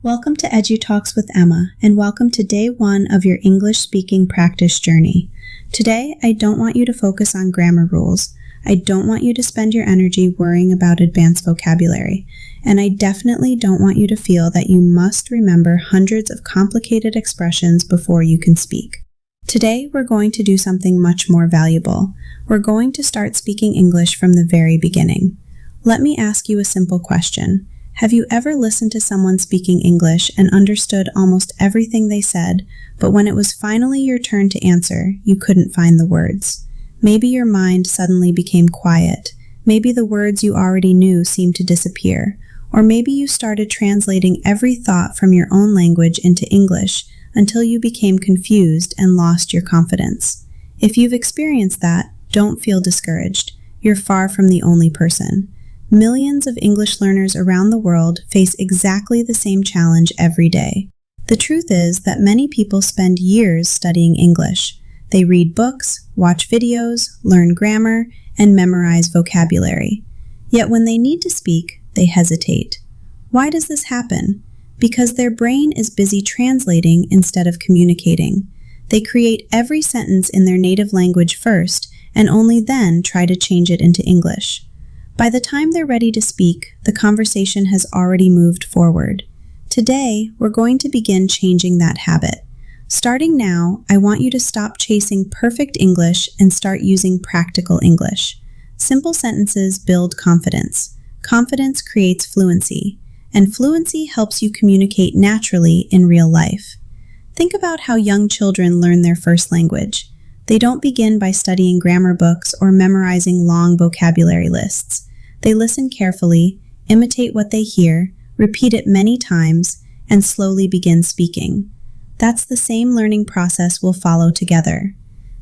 Welcome to EduTalks with Emma, and welcome to day 1 of your English speaking practice journey. Today, I don't want you to focus on grammar rules. I don't want you to spend your energy worrying about advanced vocabulary, and I definitely don't want you to feel that you must remember hundreds of complicated expressions before you can speak. Today, we're going to do something much more valuable. We're going to start speaking English from the very beginning. Let me ask you a simple question. Have you ever listened to someone speaking English and understood almost everything they said, but when it was finally your turn to answer, you couldn't find the words? Maybe your mind suddenly became quiet. Maybe the words you already knew seemed to disappear. Or maybe you started translating every thought from your own language into English until you became confused and lost your confidence. If you've experienced that, don't feel discouraged. You're far from the only person. Millions of English learners around the world face exactly the same challenge every day. The truth is that many people spend years studying English. They read books, watch videos, learn grammar, and memorize vocabulary. Yet when they need to speak, they hesitate. Why does this happen? Because their brain is busy translating instead of communicating. They create every sentence in their native language first, and only then try to change it into English. By the time they're ready to speak, the conversation has already moved forward. Today, we're going to begin changing that habit. Starting now, I want you to stop chasing perfect English and start using practical English. Simple sentences build confidence. Confidence creates fluency, and fluency helps you communicate naturally in real life. Think about how young children learn their first language. They don't begin by studying grammar books or memorizing long vocabulary lists. They listen carefully, imitate what they hear, repeat it many times, and slowly begin speaking. That's the same learning process we'll follow together.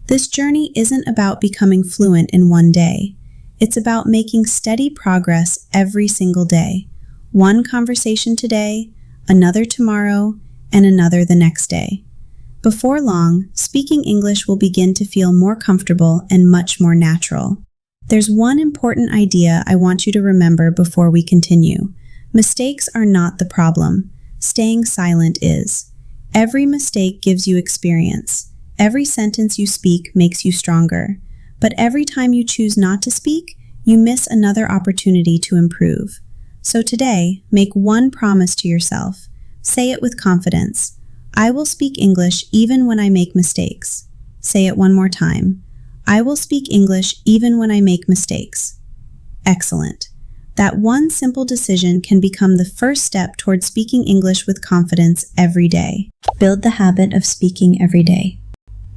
This journey isn't about becoming fluent in one day. It's about making steady progress every single day. One conversation today, another tomorrow, and another the next day. Before long, speaking English will begin to feel more comfortable and much more natural. There's one important idea I want you to remember before we continue. Mistakes are not the problem. Staying silent is. Every mistake gives you experience. Every sentence you speak makes you stronger. But every time you choose not to speak, you miss another opportunity to improve. So today, make one promise to yourself. Say it with confidence. I will speak English even when I make mistakes. Say it one more time. I will speak English even when I make mistakes. Excellent. That one simple decision can become the first step toward speaking English with confidence every day. Build the habit of speaking every day.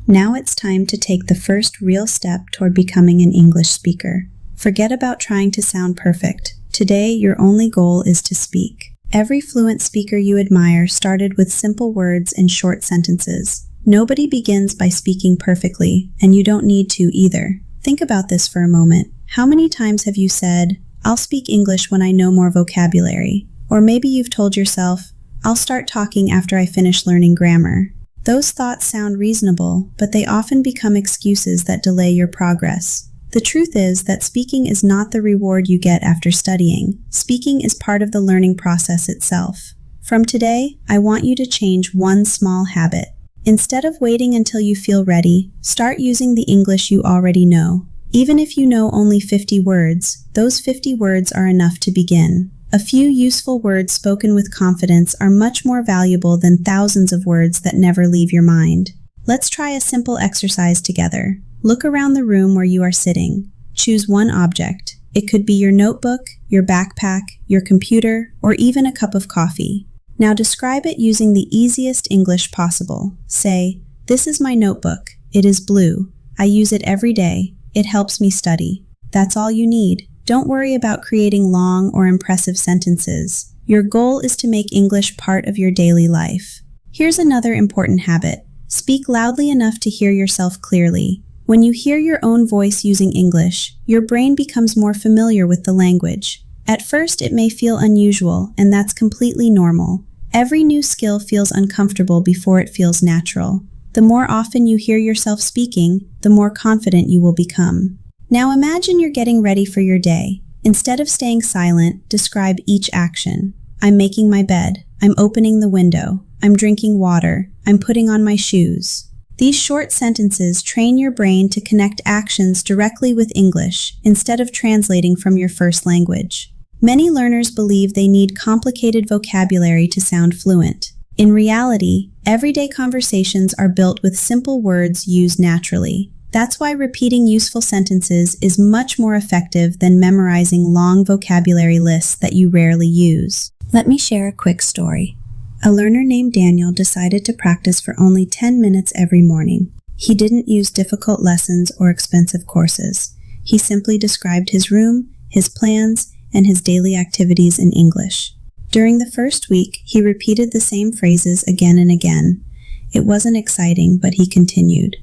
Now it's time to take the first real step toward becoming an English speaker. Forget about trying to sound perfect. Today, your only goal is to speak. Every fluent speaker you admire started with simple words and short sentences. Nobody begins by speaking perfectly, and you don't need to either. Think about this for a moment. How many times have you said, "I'll speak English when I know more vocabulary"? Or maybe you've told yourself, "I'll start talking after I finish learning grammar." Those thoughts sound reasonable, but they often become excuses that delay your progress. The truth is that speaking is not the reward you get after studying. Speaking is part of the learning process itself. From today, I want you to change one small habit. Instead of waiting until you feel ready, start using the English you already know. Even if you know only 50 words, those 50 words are enough to begin. A few useful words spoken with confidence are much more valuable than thousands of words that never leave your mind. Let's try a simple exercise together. Look around the room where you are sitting. Choose one object. It could be your notebook, your backpack, your computer, or even a cup of coffee. Now describe it using the easiest English possible. Say, "This is my notebook. It is blue. I use it every day. It helps me study." That's all you need. Don't worry about creating long or impressive sentences. Your goal is to make English part of your daily life. Here's another important habit. Speak loudly enough to hear yourself clearly. When you hear your own voice using English, your brain becomes more familiar with the language. At first, it may feel unusual, and that's completely normal. Every new skill feels uncomfortable before it feels natural. The more often you hear yourself speaking, the more confident you will become. Now imagine you're getting ready for your day. Instead of staying silent, describe each action. I'm making my bed. I'm opening the window. I'm drinking water. I'm putting on my shoes. These short sentences train your brain to connect actions directly with English instead of translating from your first language. Many learners believe they need complicated vocabulary to sound fluent. In reality, everyday conversations are built with simple words used naturally. That's why repeating useful sentences is much more effective than memorizing long vocabulary lists that you rarely use. Let me share a quick story. A learner named Daniel decided to practice for only 10 minutes every morning. He didn't use difficult lessons or expensive courses. He simply described his room, his plans, and his daily activities in English. During the first week, he repeated the same phrases again and again. It wasn't exciting, but he continued.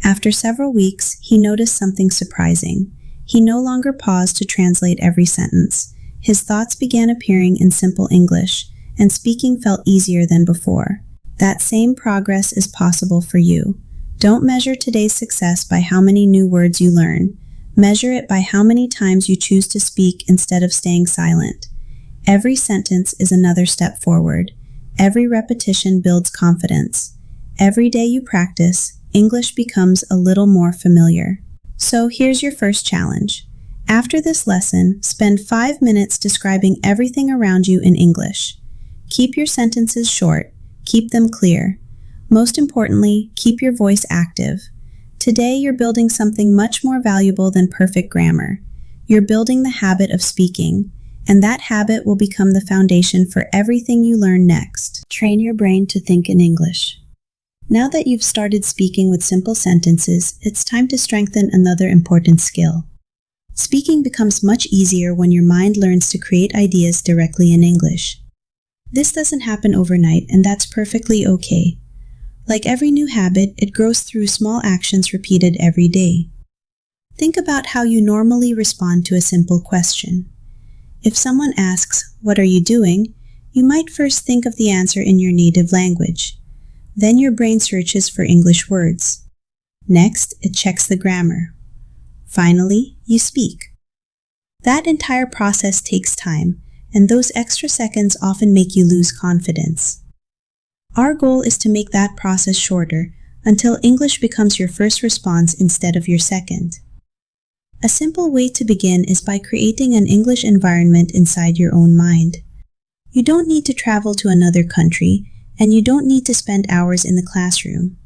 After several weeks, he noticed something surprising. He no longer paused to translate every sentence. His thoughts began appearing in simple English, and speaking felt easier than before. That same progress is possible for you. Don't measure today's success by how many new words you learn. Measure it by how many times you choose to speak instead of staying silent. Every sentence is another step forward. Every repetition builds confidence. Every day you practice, English becomes a little more familiar. So here's your first challenge. After this lesson, spend 5 minutes describing everything around you in English. Keep your sentences short. Keep them clear. Most importantly, keep your voice active. Today, you're building something much more valuable than perfect grammar. You're building the habit of speaking, and that habit will become the foundation for everything you learn next. Train your brain to think in English. Now that you've started speaking with simple sentences, it's time to strengthen another important skill. Speaking becomes much easier when your mind learns to create ideas directly in English. This doesn't happen overnight, and that's perfectly okay. Like every new habit, it grows through small actions repeated every day. Think about how you normally respond to a simple question. If someone asks, "What are you doing?" you might first think of the answer in your native language. Then your brain searches for English words. Next, it checks the grammar. Finally, you speak. That entire process takes time, and those extra seconds often make you lose confidence. Our goal is to make that process shorter until English becomes your first response instead of your second. A simple way to begin is by creating an English environment inside your own mind. You don't need to travel to another country, and you don't need to spend hours in the classroom.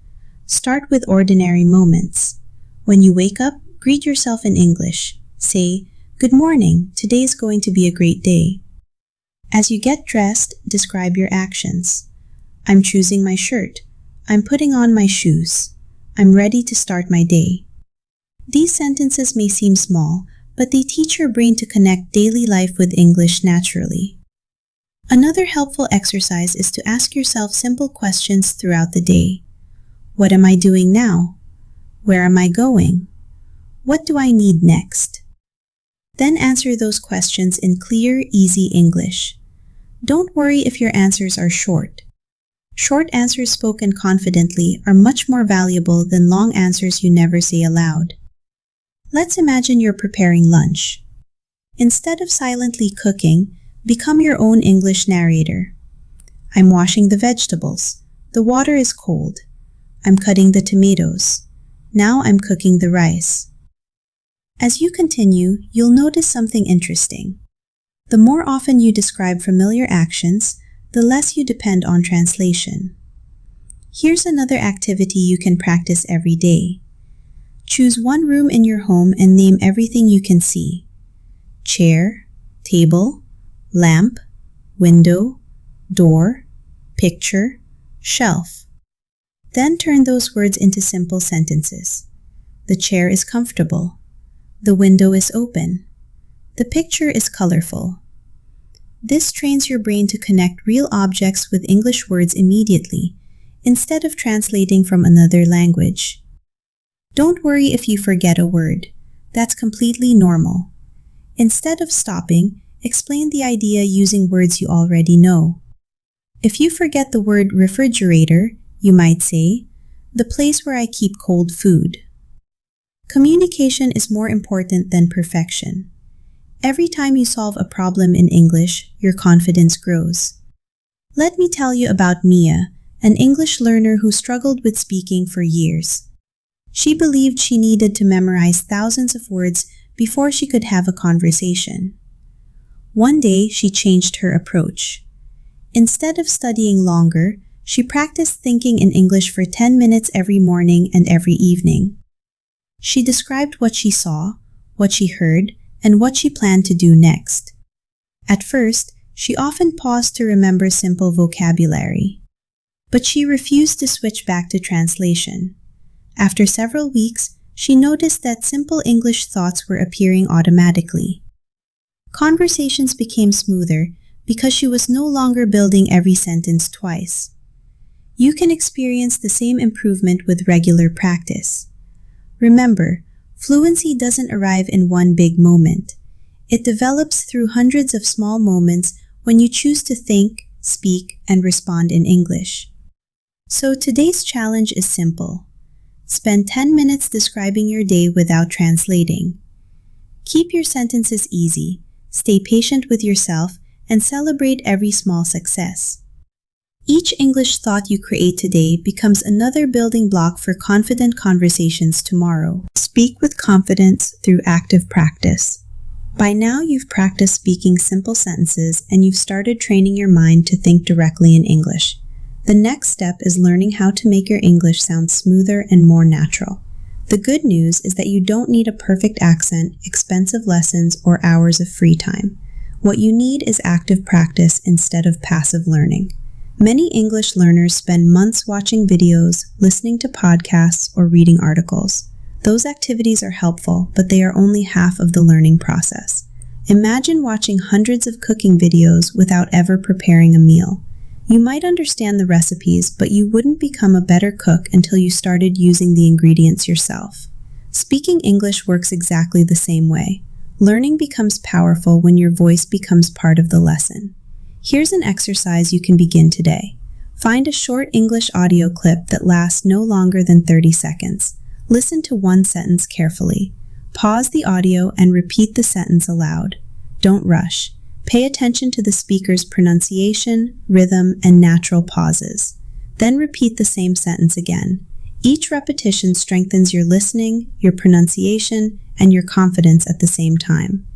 Start with ordinary moments. When you wake up, greet yourself in English. Say, "Good morning, today is going to be a great day." As you get dressed, describe your actions. I'm choosing my shirt. I'm putting on my shoes. I'm ready to start my day. These sentences may seem small, but they teach your brain to connect daily life with English naturally. Another helpful exercise is to ask yourself simple questions throughout the day. What am I doing now? Where am I going? What do I need next? Then answer those questions in clear, easy English. Don't worry if your answers are short. Short answers spoken confidently are much more valuable than long answers you never say aloud. Let's imagine you're preparing lunch. Instead of silently cooking, become your own English narrator. I'm washing the vegetables. The water is cold. I'm cutting the tomatoes. Now I'm cooking the rice. As you continue, you'll notice something interesting. The more often you describe familiar actions, the less you depend on translation. Here's another activity you can practice every day. Choose one room in your home and name everything you can see. Chair, table, lamp, window, door, picture, shelf. Then turn those words into simple sentences. The chair is comfortable. The window is open. The picture is colorful. This trains your brain to connect real objects with English words immediately, instead of translating from another language. Don't worry if you forget a word. That's completely normal. Instead of stopping, explain the idea using words you already know. If you forget the word refrigerator, you might say, "The place where I keep cold food." Communication is more important than perfection. Every time you solve a problem in English, your confidence grows. Let me tell you about Mia, an English learner who struggled with speaking for years. She believed she needed to memorize thousands of words before she could have a conversation. One day, she changed her approach. Instead of studying longer, she practiced thinking in English for 10 minutes every morning and every evening. She described what she saw, what she heard, and what she planned to do next. At first, she often paused to remember simple vocabulary. But she refused to switch back to translation. After several weeks, she noticed that simple English thoughts were appearing automatically. Conversations became smoother because she was no longer building every sentence twice. You can experience the same improvement with regular practice. Remember, fluency doesn't arrive in one big moment. It develops through hundreds of small moments when you choose to think, speak, and respond in English. So today's challenge is simple. Spend 10 minutes describing your day without translating. Keep your sentences easy, stay patient with yourself, and celebrate every small success. Each English thought you create today becomes another building block for confident conversations tomorrow. Speak with confidence through active practice. By now, you've practiced speaking simple sentences and you've started training your mind to think directly in English. The next step is learning how to make your English sound smoother and more natural. The good news is that you don't need a perfect accent, expensive lessons, or hours of free time. What you need is active practice instead of passive learning. Many English learners spend months watching videos, listening to podcasts, or reading articles. Those activities are helpful, but they are only half of the learning process. Imagine watching hundreds of cooking videos without ever preparing a meal. You might understand the recipes, but you wouldn't become a better cook until you started using the ingredients yourself. Speaking English works exactly the same way. Learning becomes powerful when your voice becomes part of the lesson. Here's an exercise you can begin today. Find a short English audio clip that lasts no longer than 30 seconds. Listen to one sentence carefully. Pause the audio and repeat the sentence aloud. Don't rush. Pay attention to the speaker's pronunciation, rhythm, and natural pauses. Then repeat the same sentence again. Each repetition strengthens your listening, your pronunciation, and your confidence at the same time.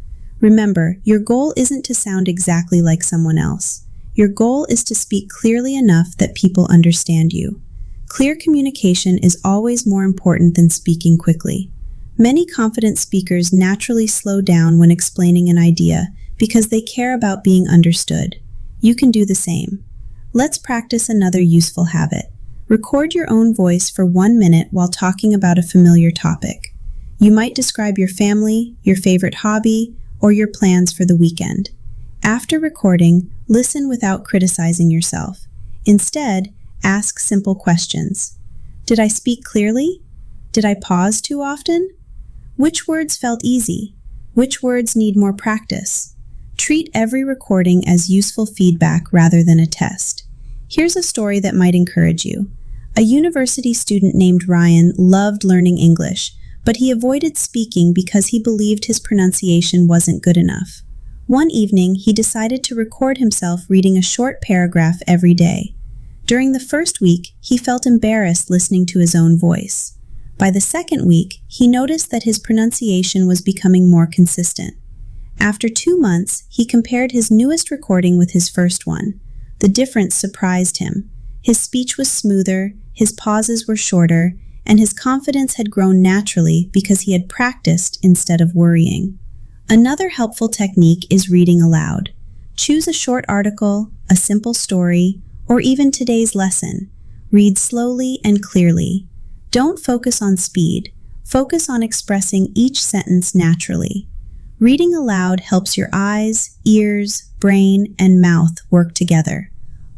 Remember, your goal isn't to sound exactly like someone else. Your goal is to speak clearly enough that people understand you. Clear communication is always more important than speaking quickly. Many confident speakers naturally slow down when explaining an idea because they care about being understood. You can do the same. Let's practice another useful habit. Record your own voice for 1 minute while talking about a familiar topic. You might describe your family, your favorite hobby, or your plans for the weekend. After recording, listen without criticizing yourself. Instead, ask simple questions. Did I speak clearly? Did I pause too often? Which words felt easy? Which words need more practice? Treat every recording as useful feedback rather than a test. Here's a story that might encourage you. A university student named Ryan loved learning English, but he avoided speaking because he believed his pronunciation wasn't good enough. One evening, he decided to record himself reading a short paragraph every day. During the first week, he felt embarrassed listening to his own voice. By the second week, he noticed that his pronunciation was becoming more consistent. After 2 months, he compared his newest recording with his first one. The difference surprised him. His speech was smoother, his pauses were shorter, and his confidence had grown naturally because he had practiced instead of worrying. Another helpful technique is reading aloud. Choose a short article, a simple story, or even today's lesson. Read slowly and clearly. Don't focus on speed. Focus on expressing each sentence naturally. Reading aloud helps your eyes, ears, brain, and mouth work together.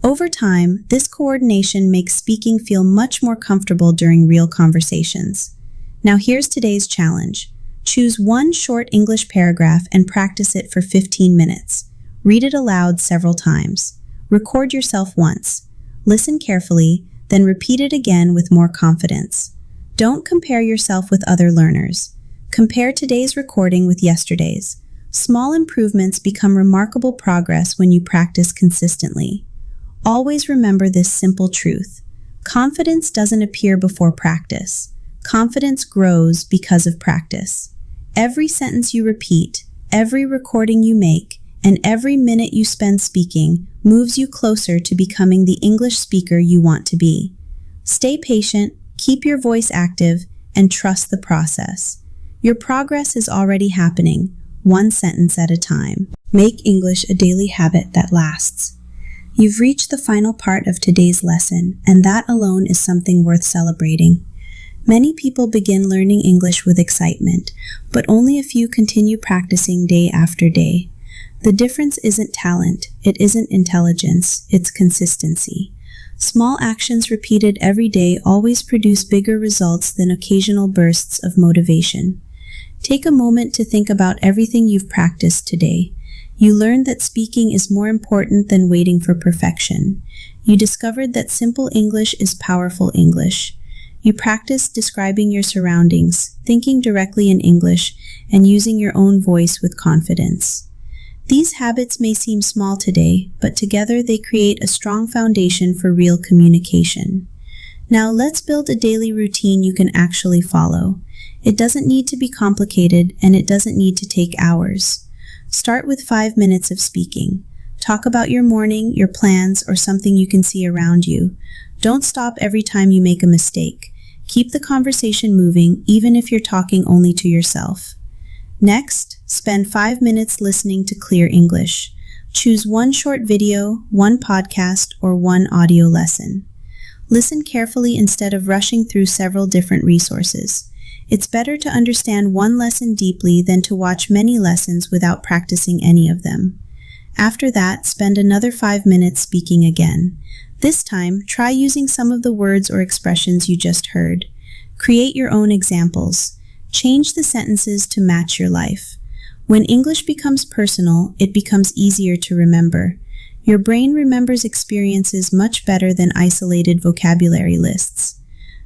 Over time, this coordination makes speaking feel much more comfortable during real conversations. Now here's today's challenge. Choose one short English paragraph and practice it for 15 minutes. Read it aloud several times. Record yourself once. Listen carefully, then repeat it again with more confidence. Don't compare yourself with other learners. Compare today's recording with yesterday's. Small improvements become remarkable progress when you practice consistently. Always remember this simple truth. Confidence doesn't appear before practice. Confidence grows because of practice. Every sentence you repeat, every recording you make, and every minute you spend speaking moves you closer to becoming the English speaker you want to be. Stay patient, keep your voice active, and trust the process. Your progress is already happening, one sentence at a time. Make English a daily habit that lasts. You've reached the final part of today's lesson, and that alone is something worth celebrating. Many people begin learning English with excitement, but only a few continue practicing day after day. The difference isn't talent, it isn't intelligence, it's consistency. Small actions repeated every day always produce bigger results than occasional bursts of motivation. Take a moment to think about everything you've practiced today. You learned that speaking is more important than waiting for perfection. You discovered that simple English is powerful English. You practiced describing your surroundings, thinking directly in English, and using your own voice with confidence. These habits may seem small today, but together they create a strong foundation for real communication. Now let's build a daily routine you can actually follow. It doesn't need to be complicated, and it doesn't need to take hours. Start with 5 minutes of speaking. Talk about your morning, your plans, or something you can see around you. Don't stop every time you make a mistake. Keep the conversation moving, even if you're talking only to yourself. Next, spend 5 minutes listening to clear English. Choose one short video, one podcast, or one audio lesson. Listen carefully instead of rushing through several different resources. It's better to understand one lesson deeply than to watch many lessons without practicing any of them. After that, spend another 5 minutes speaking again. This time, try using some of the words or expressions you just heard. Create your own examples. Change the sentences to match your life. When English becomes personal, it becomes easier to remember. Your brain remembers experiences much better than isolated vocabulary lists.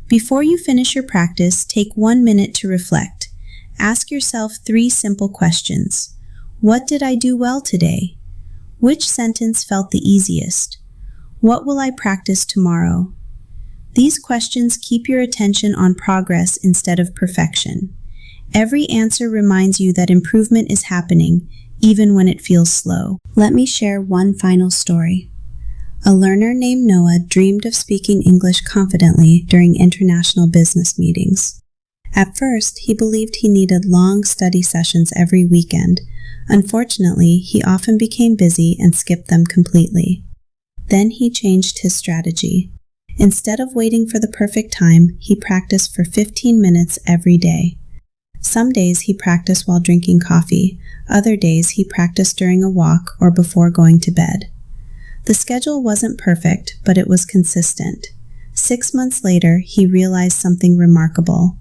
Before you finish your practice, take 1 minute to reflect. Ask yourself 3 simple questions. What did I do well today? Which sentence felt the easiest? What will I practice tomorrow? These questions keep your attention on progress instead of perfection. Every answer reminds you that improvement is happening, even when it feels slow. Let me share one final story. A learner named Noah dreamed of speaking English confidently during international business meetings. At first, he believed he needed long study sessions every weekend. Unfortunately, he often became busy and skipped them completely. Then he changed his strategy. Instead of waiting for the perfect time, he practiced for 15 minutes every day. Some days he practiced while drinking coffee. Other days he practiced during a walk or before going to bed. The schedule wasn't perfect, but it was consistent. 6 months later, he realized something remarkable.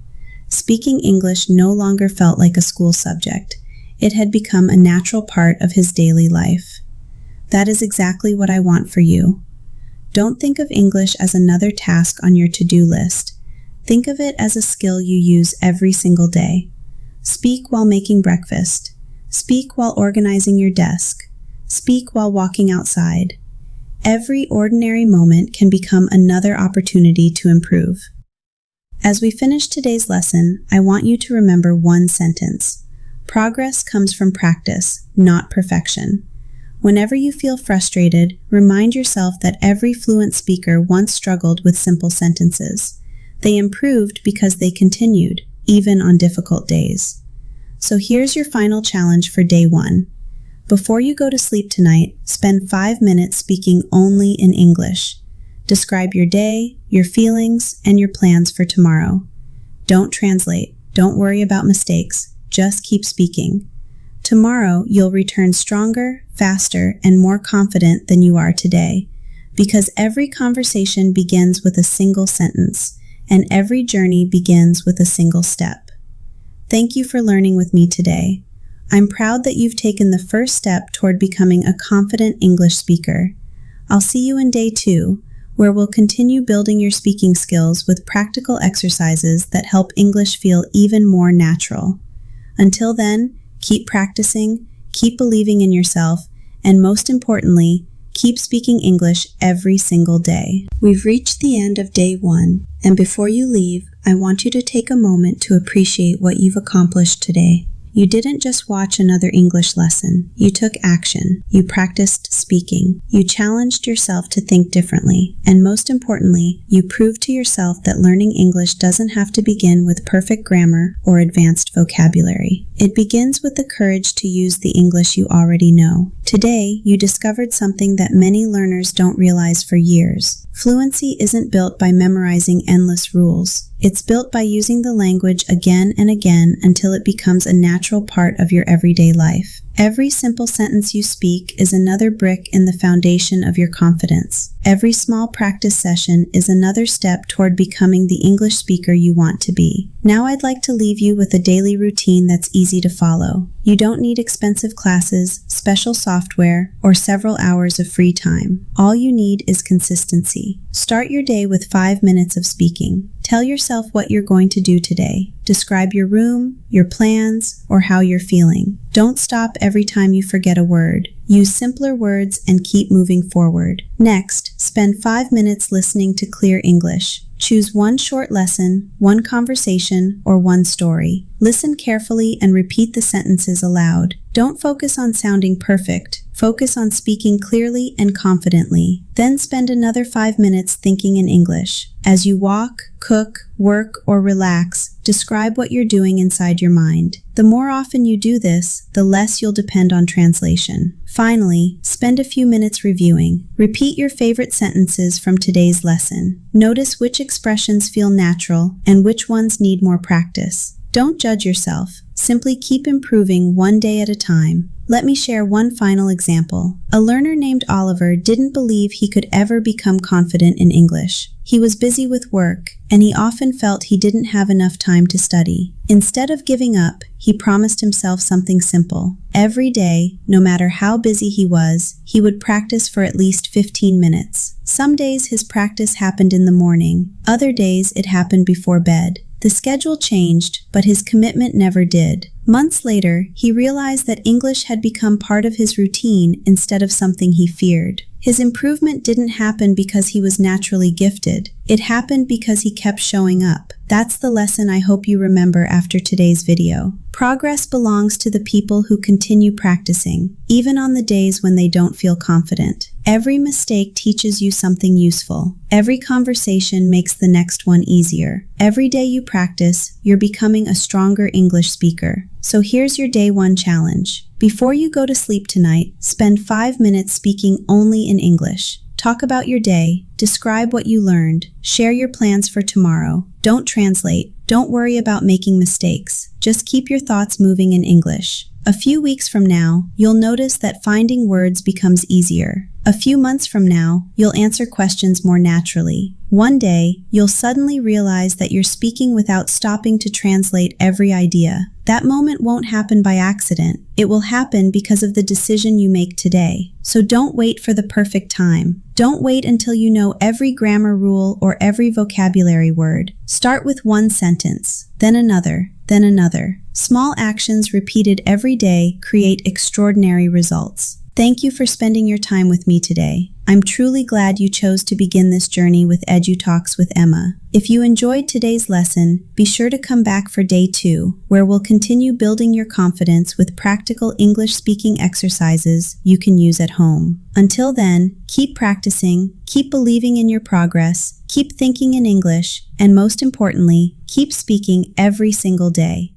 Speaking English no longer felt like a school subject. It had become a natural part of his daily life. That is exactly what I want for you. Don't think of English as another task on your to-do list. Think of it as a skill you use every single day. Speak while making breakfast. Speak while organizing your desk. Speak while walking outside. Every ordinary moment can become another opportunity to improve. As we finish today's lesson, I want you to remember one sentence. Progress comes from practice, not perfection. Whenever you feel frustrated, remind yourself that every fluent speaker once struggled with simple sentences. They improved because they continued, even on difficult days. So here's your final challenge for day 1. Before you go to sleep tonight, spend 5 minutes speaking only in English. Describe your day, your feelings, and your plans for tomorrow. Don't translate. Don't worry about mistakes. Just keep speaking. Tomorrow, you'll return stronger, faster, and more confident than you are today, because every conversation begins with a single sentence, and every journey begins with a single step. Thank you for learning with me today. I'm proud that you've taken the first step toward becoming a confident English speaker. I'll see you in day 2, where we'll continue building your speaking skills with practical exercises that help English feel even more natural. Until then, keep practicing, keep believing in yourself, and most importantly, Keep speaking English every single day. We've reached the end of day 1, and before you leave, I want you to take a moment to appreciate what you've accomplished today. You didn't just watch another English lesson. You took action. You practiced speaking. You challenged yourself to think differently. And most importantly, you proved to yourself that learning English doesn't have to begin with perfect grammar or advanced vocabulary. It begins with the courage to use the English you already know. Today, you discovered something that many learners don't realize for years. Fluency isn't built by memorizing endless rules. It's built by using the language again and again until it becomes a natural part of your everyday life. Every simple sentence you speak is another brick in the foundation of your confidence. Every small practice session is another step toward becoming the English speaker you want to be. Now I'd like to leave you with a daily routine that's easy to follow. You don't need expensive classes, special software, or several hours of free time. All you need is consistency. Start your day with 5 minutes of speaking. Tell yourself what you're going to do today. Describe your room, your plans, or how you're feeling. Don't stop every time you forget a word. Use simpler words and keep moving forward. Next, spend 5 minutes listening to clear English. Choose one short lesson, one conversation, or one story. Listen carefully and repeat the sentences aloud. Don't focus on sounding perfect. Focus on speaking clearly and confidently. Then spend another 5 minutes thinking in English. As you walk, cook, work, or relax, describe what you're doing inside your mind. The more often you do this, the less you'll depend on translation. Finally, spend a few minutes reviewing. Repeat your favorite sentences from today's lesson. Notice which expressions feel natural and which ones need more practice. Don't judge yourself. Simply keep improving one day at a time. Let me share one final example. A learner named Oliver didn't believe he could ever become confident in English. He was busy with work, and he often felt he didn't have enough time to study. Instead of giving up, he promised himself something simple. Every day, no matter how busy he was, he would practice for at least 15 minutes. Some days his practice happened in the morning. Other days it happened before bed. The schedule changed, but his commitment never did. Months later, he realized that English had become part of his routine instead of something he feared. His improvement didn't happen because he was naturally gifted. It happened because he kept showing up. That's the lesson I hope you remember after today's video. Progress belongs to the people who continue practicing, even on the days when they don't feel confident. Every mistake teaches you something useful. Every conversation makes the next one easier. Every day you practice, you're becoming a stronger English speaker. So here's your day 1 challenge. Before you go to sleep tonight, spend 5 minutes speaking only in English. Talk about your day, describe what you learned, share your plans for tomorrow. Don't translate. Don't worry about making mistakes. Just keep your thoughts moving in English. A few weeks from now, you'll notice that finding words becomes easier. A few months from now, you'll answer questions more naturally. One day, you'll suddenly realize that you're speaking without stopping to translate every idea. That moment won't happen by accident. It will happen because of the decision you make today. So don't wait for the perfect time. Don't wait until you know every grammar rule or every vocabulary word. Start with one sentence, then another, then another. Small actions repeated every day create extraordinary results. Thank you for spending your time with me today. I'm truly glad you chose to begin this journey with EduTalks with Emma. If you enjoyed today's lesson, be sure to come back for day 2, where we'll continue building your confidence with practical English-speaking exercises you can use at home. Until then, keep practicing, keep believing in your progress, keep thinking in English, and most importantly, keep speaking every single day.